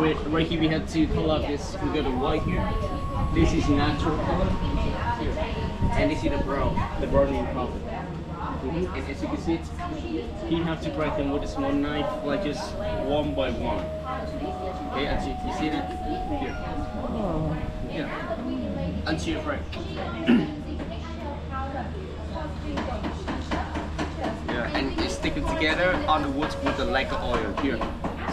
right here we have to color this. We got the white here. This is natural color here, and this is the brown in color. And as you can see, you have to break them with a small knife, like just one by one. Okay, until you see that here. Yeah, until you break. Yeah, and you stick it together on the wood with the lacquer oil here.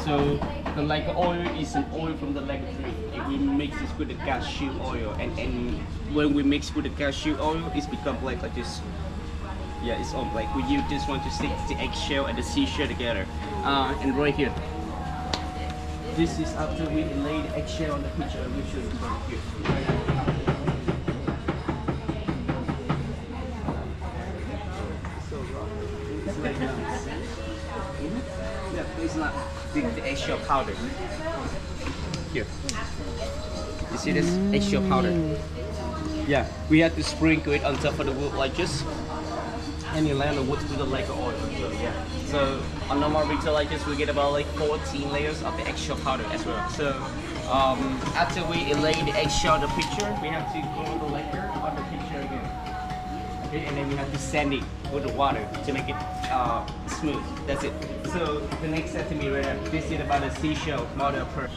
So the lacquer oil is an oil from the lacquer tree. If we mix this with the cashew oil, and when we mix with the cashew oil, it's become like this. Yeah, it's on like you just want to stick the eggshell and the seashell together. And right here, this is after we lay the eggshell on the picture. I will show you right here. It's like yeah, it's not the eggshell powder. Here, you see this eggshell powder? Yeah, we have to sprinkle it on top of the wood like this. And you land the wood with the lacquer oil. So, yeah. So on normal retail like this, we get about like 14 layers of the eggshell powder as well. So after we lay the eggshell on the picture, we have to go with the lacquer on the picture again. Okay, and then we have to sand it with the water to make it smooth. That's it. So the next step to me right now, this is about the seashell model per.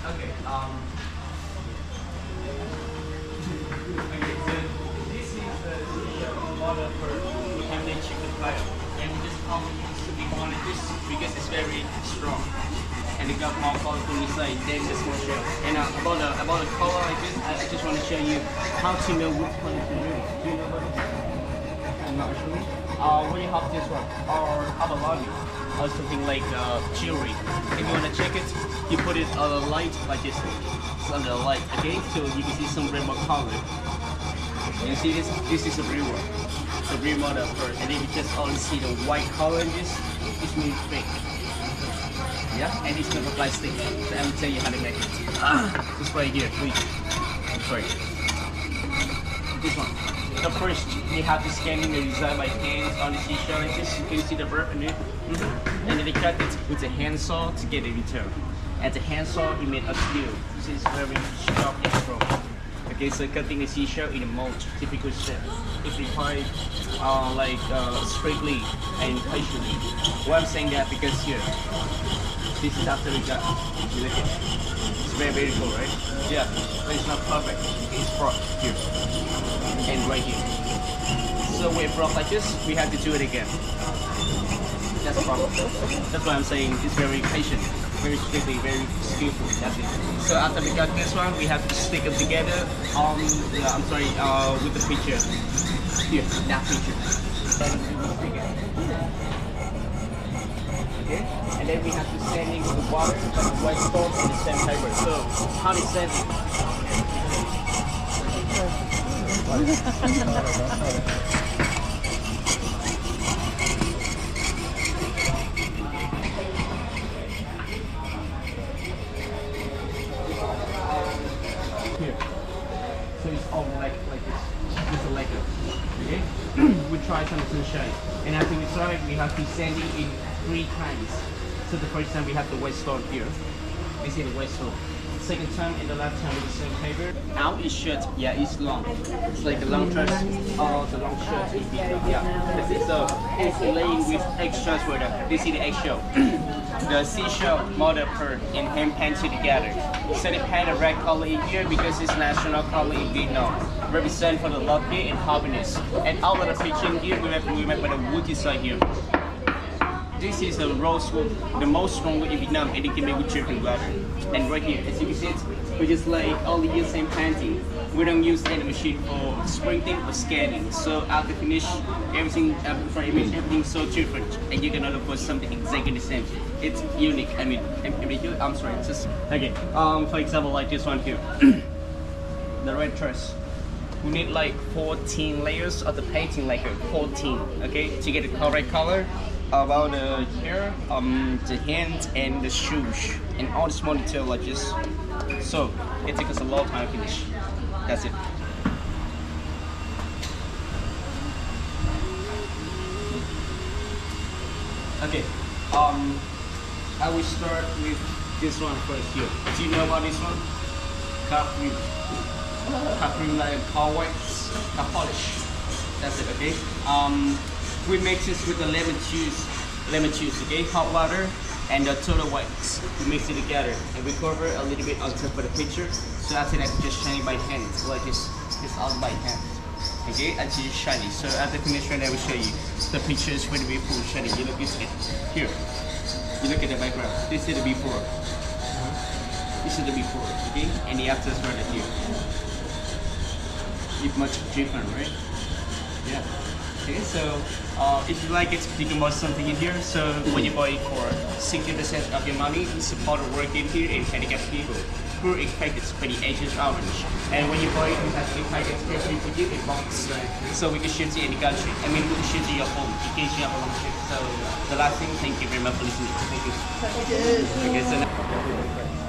Okay. Okay, so this is the model for contaminated chicken fire, and we just we wanted this because it's very strong, and it got more colorful inside than the small shell. And about the color like this, I just want to show you how to know which one is real. Do you know what it is? I'm not sure. When you have this one, or abalone, or something like jewelry, if you want to check it, you put it on the light like this. Under the light, okay? So you can see some rainbow color. You see this? This is a real one. The real model first. And then you just only see the white color in this. It's really fake. Yeah? And it's not a plastic. So I'm gonna tell you how to make it. Just right here, please. Sorry. This one. The first, you have to scan in the design by hands on the seashell like this. You can see the bird in it. And then they cut it with a handsaw to get it returned. At the handsaw, you made a steel. This is very sharp and strong. Okay, so cutting the seashell in a mold, typical step. It requires strictly and patiently. Why I'm saying that because here, this is after we got. You look at it. It's very beautiful, right? Yeah, but it's not perfect. It's broke here and right here. So when it broke like this, we have to do it again. That's the problem. That's why I'm saying it's very patient. Very strictly, very skillful. That's it. So after we got this one, we have to stick them together on with the picture. Here, that picture. Okay, and then we have to sand it with the water, like the white stone and the sandpaper. So how do you sand it? Here. So it's all like this. It's a lacquer. Okay? We try some sunshine. And after we try it, we have to sand it in 3 times. So the first time we have the white stone here. This is the white stone. Second time and the last time with the same paper. Now it's short, yeah, it's long. It's like the long shirt. Oh, the long shirt is big. Yeah. That's it. So it's laying with eggshells with it. This is the eggshell. The seashell model pearl and hand painted together. So they paint a red color in here because it's national color in Vietnam. Represent for the lucky and happiness. And out of the picture here, we make by the wood inside here. This is a rose wood, the most strong wood in Vietnam, and it can be with chicken bladder. And right here, as you can see, we just like only use same painting. We don't use any machine for sprinting or scanning. So after finish, everything for image, everything's so different, and you cannot put something exactly the same. It's unique. I mean, I'm sorry. It's just okay. For example, like this one here, the red dress. We need like 14 layers of the painting lacquer. 14, okay, to get the correct color. About the hair, the hands, and the shoes, and all the small detail like this. So it takes us a long time to finish. That's it. Okay, I will start with this one first here. Do you know about this one? Car cream. Car cream like car whites, car polish. That's it, okay? We mix this with the lemon juice, okay? Hot water and the total whites. We mix it together and we cover a little bit on top of the picture. So after that, we just shine it by hand, like this out by hand. Okay, until it's shiny. So at the finish right now, I will show you. The picture is going to be full shiny. You look at it here. You look at the background. This is the before. This is the before, okay? And the after is right here. It's much different, right? Yeah. Okay, so if you like it, you can buy something in here. So when you buy it for 60% of your money, you support the work in here in Handicrafts people. Who packets for the Agent Orange. And when you buy it, you have to pack it especially for you in box. So we can ship to any country. I mean, we can ship to your home in case you have a long trip. So the last thing, thank you very much for listening. Thank you. Okay, so now